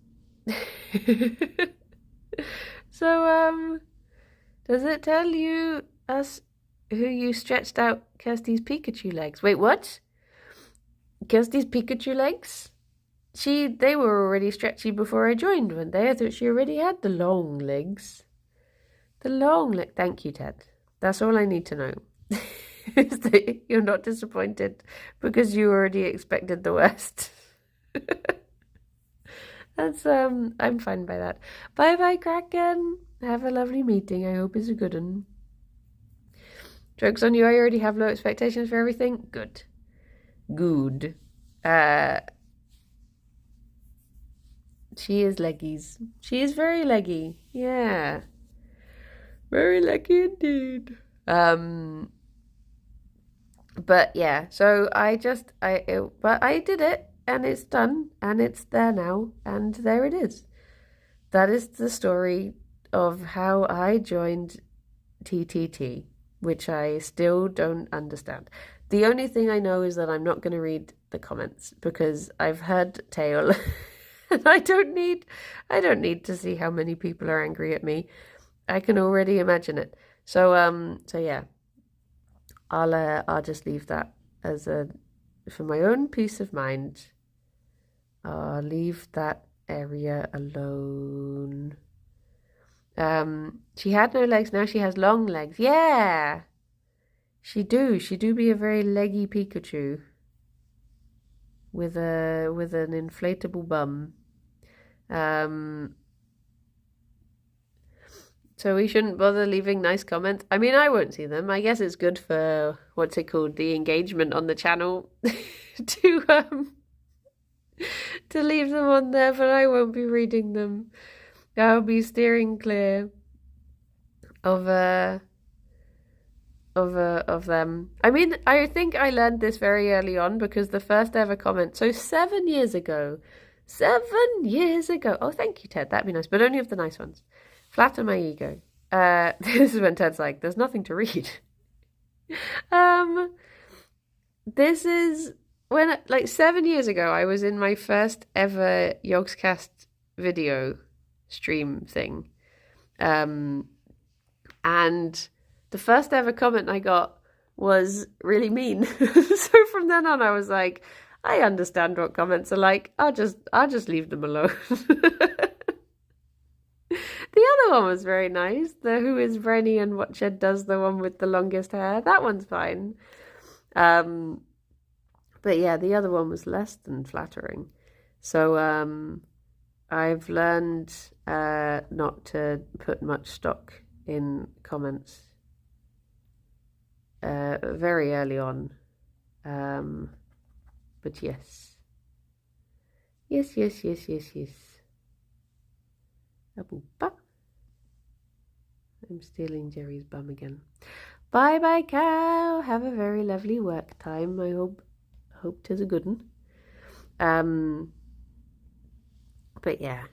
So, does it tell you us who you stretched out Kirsty's Pikachu legs? Wait, what? Kirsty's Pikachu legs? They were already stretchy before I joined, weren't they? I thought she already had the long legs. The long leg. Thank you, Ted. That's all I need to know. Is that you're not disappointed because you already expected the worst. That's I'm fine by that. Bye bye, Kraken. Have a lovely meeting. I hope it's a good one. Joke's on you, I already have low expectations for everything. Good. Good. She is leggies. She is very leggy. Yeah. Very leggy indeed. But yeah, so but I did it and it's done and it's there now and there it is. That is the story of how I joined TTT, which I still don't understand. The only thing I know is that I'm not going to read the comments because I've heard tale and I don't need to see how many people are angry at me. I can already imagine it. So yeah. I'll just leave that for my own peace of mind. I'll leave that area alone. She had no legs, now she has long legs. Yeah. She do be a very leggy Pikachu. With an inflatable bum. So we shouldn't bother leaving nice comments. I mean, I won't see them. I guess it's good for, what's it called, the engagement on the channel to leave them on there, but I won't be reading them. I'll be steering clear of them. I mean, I think I learned this very early on because the first ever comment, so 7 years ago. 7 years ago. Oh, thank you, Ted. That'd be nice, but only of the nice ones. Flatter my ego. This is when Ted's like, there's nothing to read. This is when, like 7 years ago, I was in my first ever Yogscast video stream thing. And the first ever comment I got was really mean. So from then on, I was like, I understand what comments are like. I'll just leave them alone. The other one was very nice. The Who is Brenny and what Shed does, the one with the longest hair. That one's fine. But yeah, the other one was less than flattering. So I've learned not to put much stock in comments very early on. But yes. Yes. A-boop-ba. I'm stealing Jerry's bum again. Bye bye, cow. Have a very lovely work time. I hope 'tis a good one. But yeah.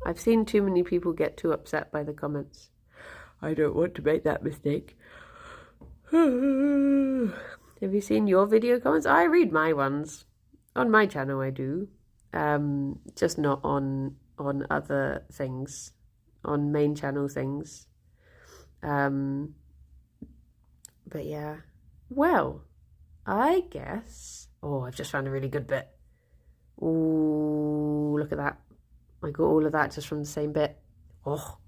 I've seen too many people get too upset by the comments. I don't want to make that mistake. Have you seen your video comments? I read my ones. On my channel I do. Just not on other things. On main channel things. But yeah. Well, I guess... Oh, I've just found a really good bit. Ooh, look at that. I got all of that just from the same bit. Oh.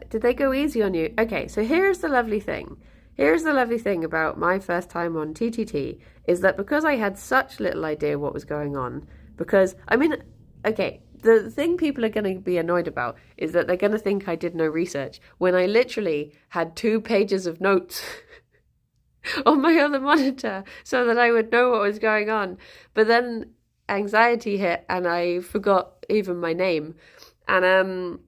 Did they go easy on you? Okay, so here's the lovely thing. Here's the lovely thing about my first time on TTT is that because I had such little idea what was going on, because, I mean, okay, the thing people are going to be annoyed about is that they're going to think I did no research when I literally had 2 pages of notes on my other monitor so that I would know what was going on. But then anxiety hit and I forgot even my name. And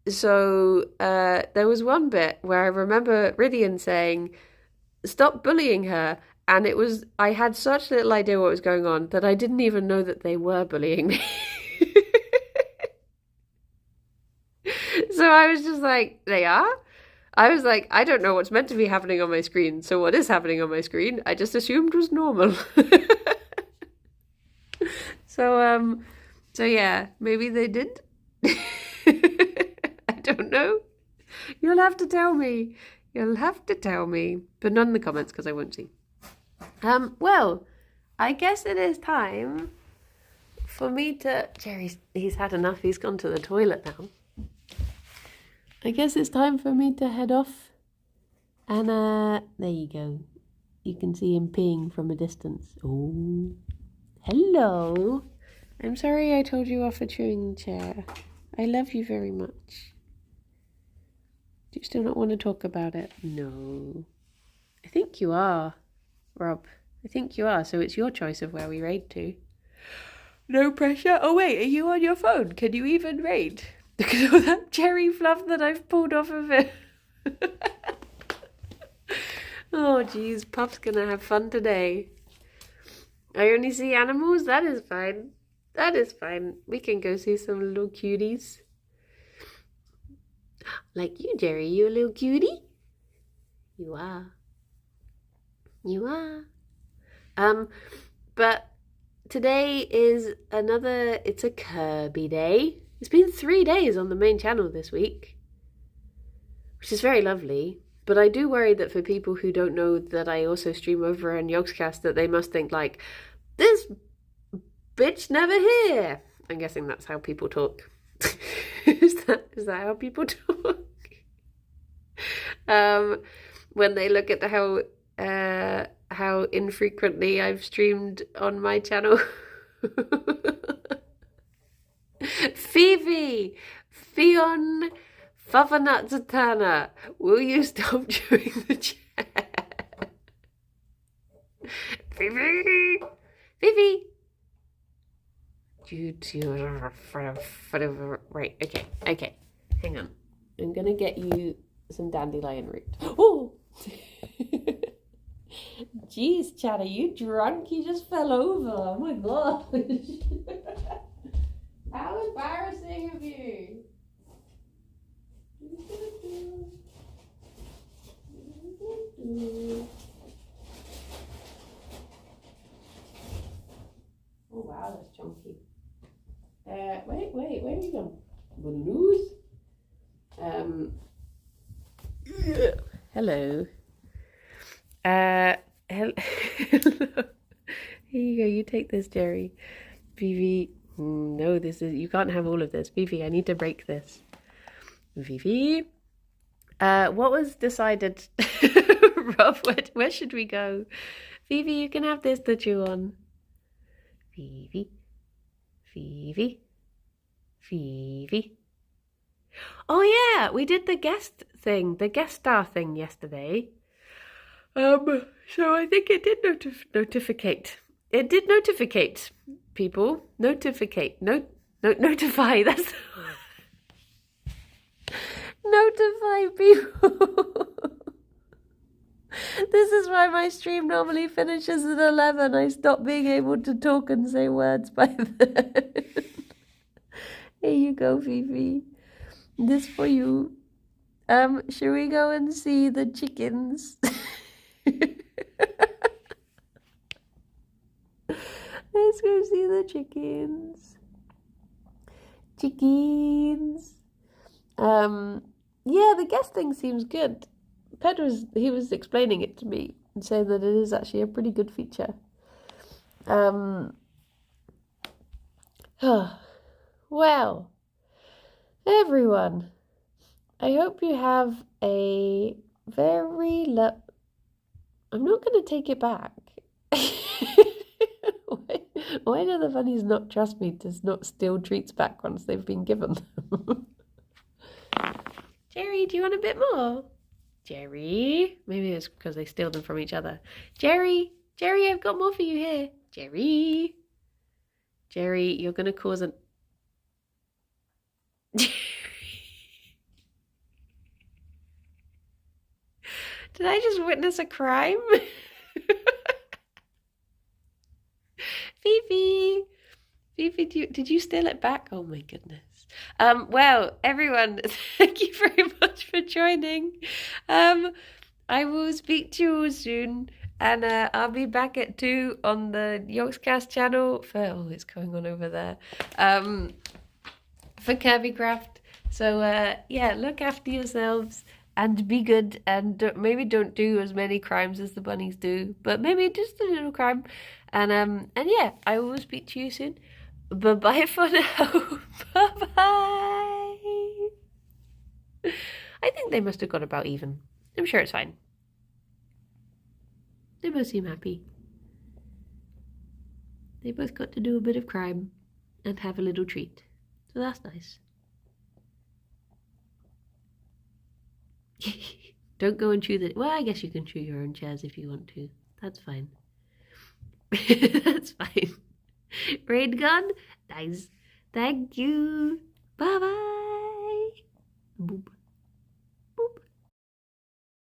so there was one bit where I remember Rydian saying, "Stop bullying her." And I had such little idea what was going on that I didn't even know that they were bullying me. So I was just like, they are? I was like, I don't know what's meant to be happening on my screen. So what is happening on my screen, I just assumed was normal. So yeah, maybe they did. I don't know. You'll have to tell me. You'll have to tell me. But not in the comments because I won't see. Well, I guess it is time for me to... he's had enough. He's gone to the toilet now. I guess it's time for me to head off. And there you go. You can see him peeing from a distance. Oh, hello. I'm sorry I told you off for chewing the chair. I love you very much. Do you still not want to talk about it? No. I think you are, Rob. I think you are, so it's your choice of where we raid to. No pressure. Oh wait, are you on your phone? Can you even raid? Look at all that cherry fluff that I've pulled off of it. Oh geez, Puff's gonna have fun today. I only see animals? That is fine. That is fine. We can go see some little cuties. Like you, Gerry. You a little cutie? You are. You are. But today is it's a Kirby day. It's been 3 days on the main channel this week, which is very lovely. But I do worry that for people who don't know that I also stream over on Yogscast, that they must think like, this bitch never here. I'm guessing that's how people talk. Is that how people talk? When they look at how infrequently I've streamed on my channel. Ffion Fafanatsatana, will you stop chewing the chair? Fifi. Right, okay. Hang on. I'm gonna get you some dandelion root. Oh! Jeez, Chad, are you drunk? You just fell over. Oh my gosh. How embarrassing of you. Oh wow, that's chunky. Wait, where are you going? Balloons? Hello. Hello. Here you go, you take this, Gerry. Vivi, no, you can't have all of this. Vivi, I need to break this. Vivi. What was decided? Rob, where should we go? Vivi, you can have this to chew on. Vivi. Oh yeah, we did the guest star thing yesterday. So I think it did notificate. It did notificate people. Notify. That's notify people. This is why my stream normally finishes at 11. I stop being able to talk and say words by then. Here you go, Fifi. This for you. Should we go and see the chickens? Let's go see the chickens. Yeah, the guest thing seems good. He was explaining it to me, and say that it is actually a pretty good feature. Well, everyone, I hope you have a very I'm not going to take it back. Why do the bunnies not trust me to not steal treats back once they've been given them? Gerry, do you want a bit more? Gerry? Maybe it's because they steal them from each other. Gerry, I've got more for you here. Gerry, you're going to cause an... Did I just witness a crime? Fifi, did you steal it back? Oh my goodness. Well, everyone, thank you very much for joining. I will speak to you all soon, and I'll be back at 2 on the Yogscast channel for, it's going on over there, for Kirbycraft. So, yeah, look after yourselves and be good, and maybe don't do as many crimes as the bunnies do, but maybe just a little crime. And yeah, I will speak to you soon. Bye-bye for now. Bye-bye. I think they must have got about even. I'm sure it's fine. They both seem happy. They both got to do a bit of crime and have a little treat. So that's nice. Don't go and chew the... Well, I guess you can chew your own chairs if you want to. That's fine. That's fine. Rain gun? Nice. Thank you. Bye-bye. Boop.